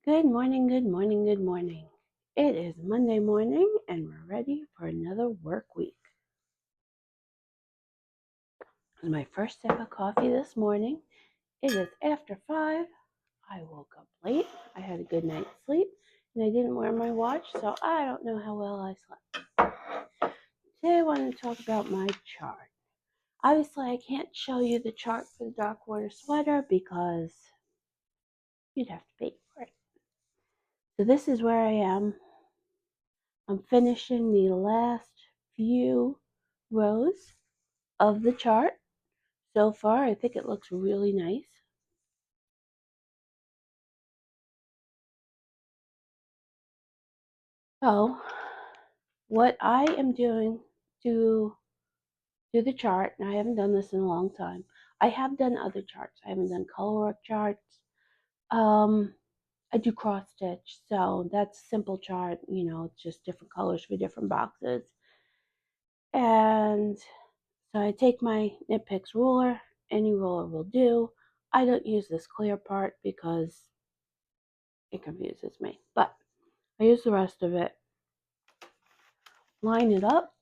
Good morning, good morning, good morning. It is Monday morning and we're ready for another work week. It was my first sip of coffee this morning. It is after 5. I woke up late. I had a good night's sleep and I didn't wear my watch, so I don't know how well I slept. Today I want to talk about my chart. Obviously, I can't show you the chart for the dark water sweater because you'd have to pay for it. So this is where I am. I'm finishing the last few rows of the chart. So far, I think it looks really nice. So, what I am doing to do the chart, and I haven't done this in a long time. I have done other charts. I haven't done color work charts. I do cross stitch, so that's a simple chart. It's just different colors for different boxes. And so I take my Knitpicks ruler. Any ruler will do. I don't use this clear part because it confuses me, but I use the rest of it. Line it up,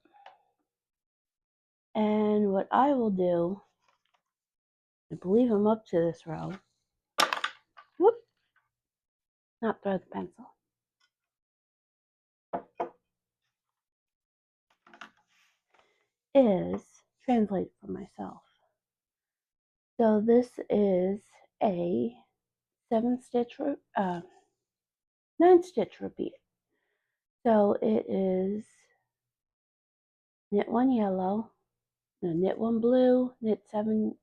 and what I will do, I believe I'm up to this row. Whoop! Not throw the pencil. Is translate for myself. So this is a 9-stitch repeat. So it is knit 1 yellow, no, knit 1 blue, knit 1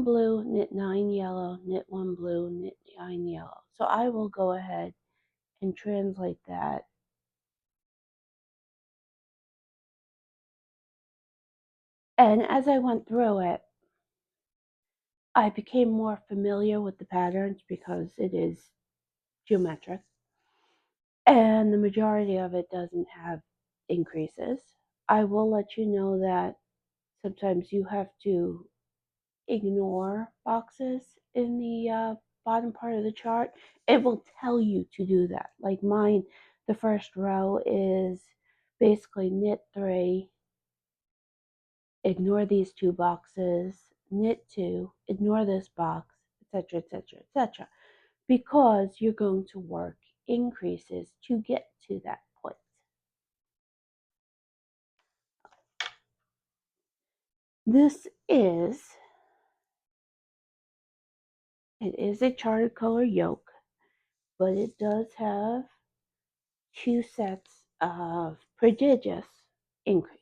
blue, knit 9 yellow, knit 1 blue, knit 9 yellow. So I will go ahead and translate that. And as I went through it, I became more familiar with the patterns because it is geometric. And the majority of it doesn't have increases. I will let you know that sometimes you have to ignore boxes in the bottom part of the chart. It will tell you to do that. Like mine, the first row is basically knit 3, ignore these 2 boxes, knit 2, ignore this box, etc., etc., etc., because you're going to work increases to get to that point. This is, it is a charted color yoke, but it does have 2 sets of prodigious increases.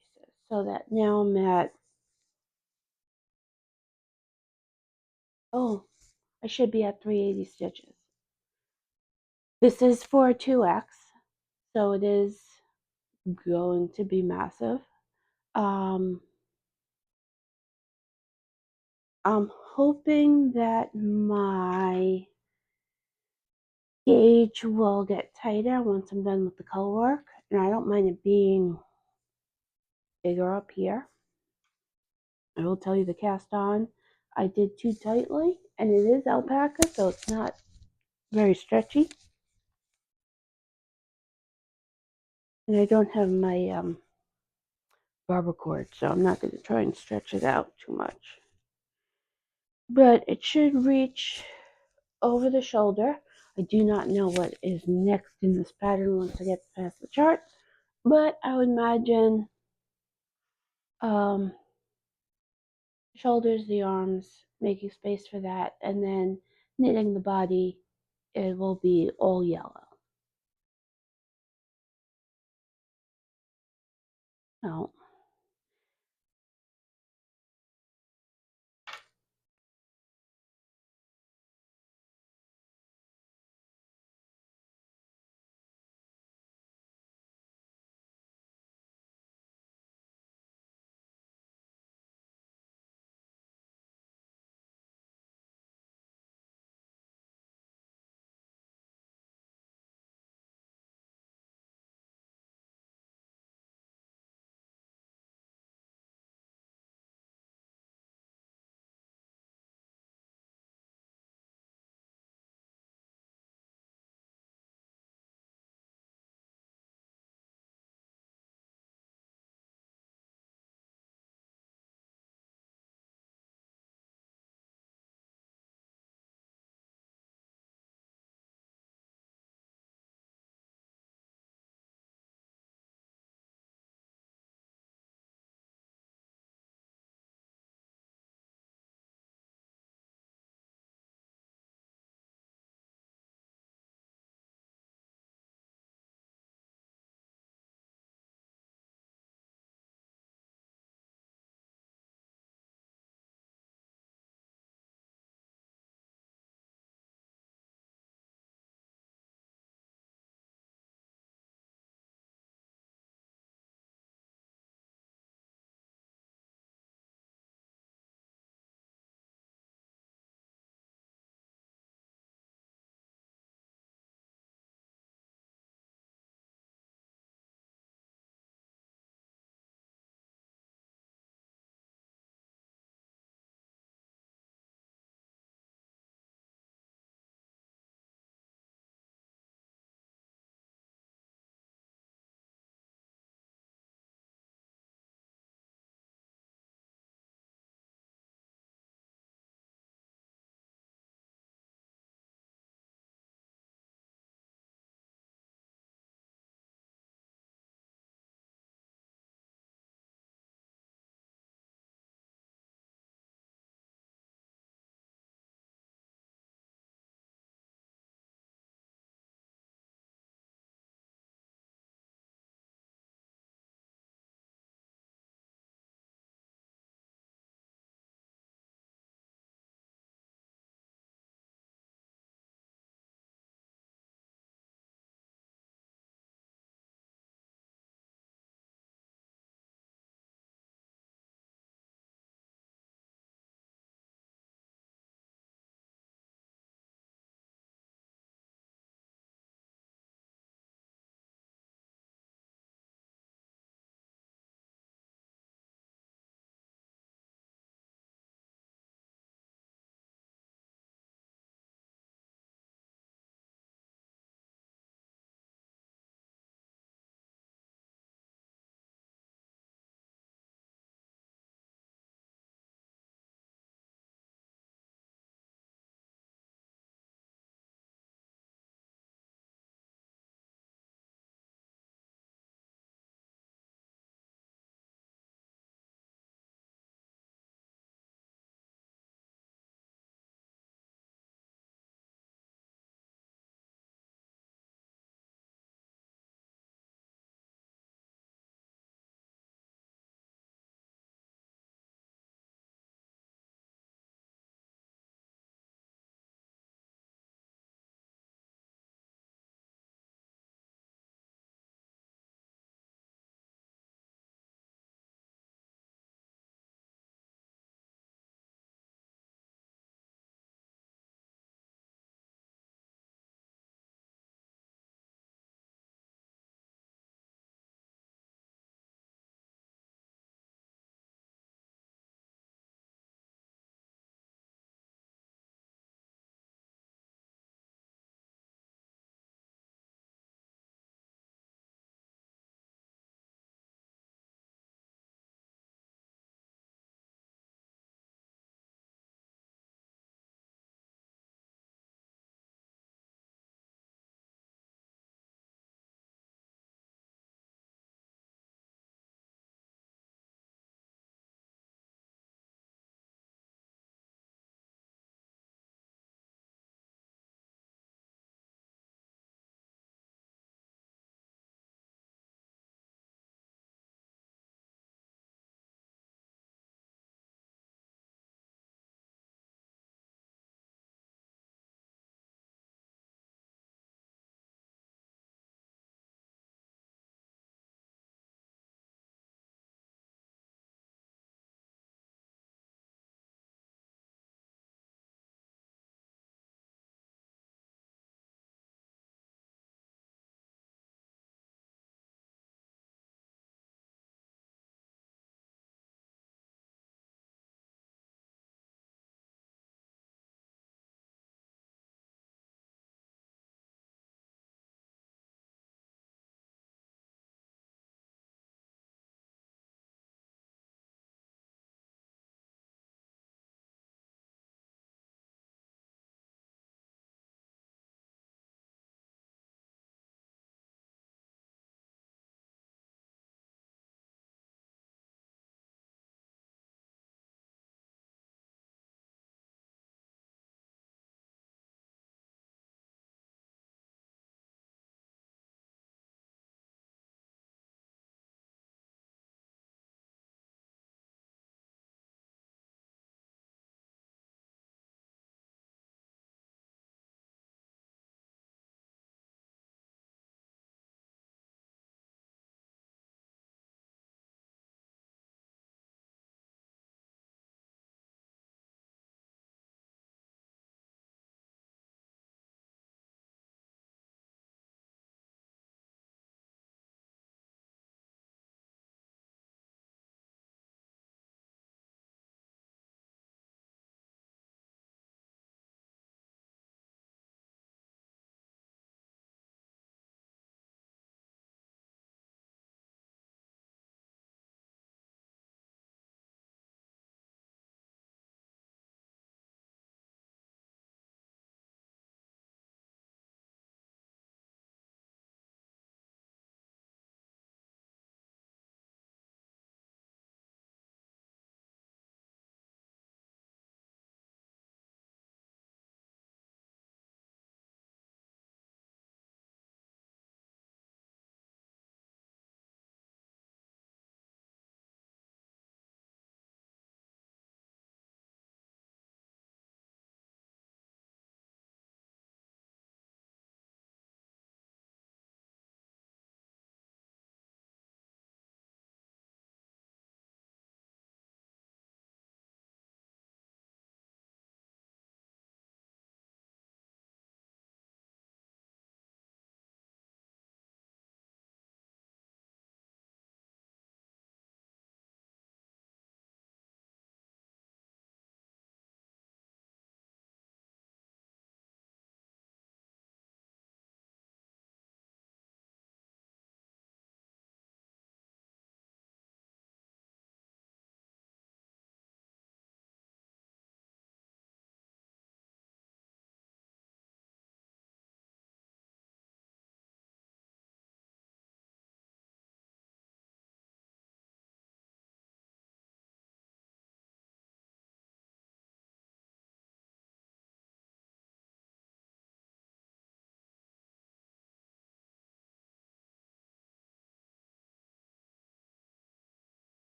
So that now I'm at, oh, I should be at 380 stitches. This is for 2x, so it is going to be massive. I'm hoping that my gauge will get tighter once I'm done with the color work, and I don't mind it being bigger up here. I will tell you the cast on I did too tightly, and it is alpaca, so it's not very stretchy. And I don't have my barber cord, so I'm not going to try and stretch it out too much. But it should reach over the shoulder. I do not know what is next in this pattern once I get past the chart, but I would imagine shoulders, the arms, making space for that, and then knitting the body, it will be all yellow. Now,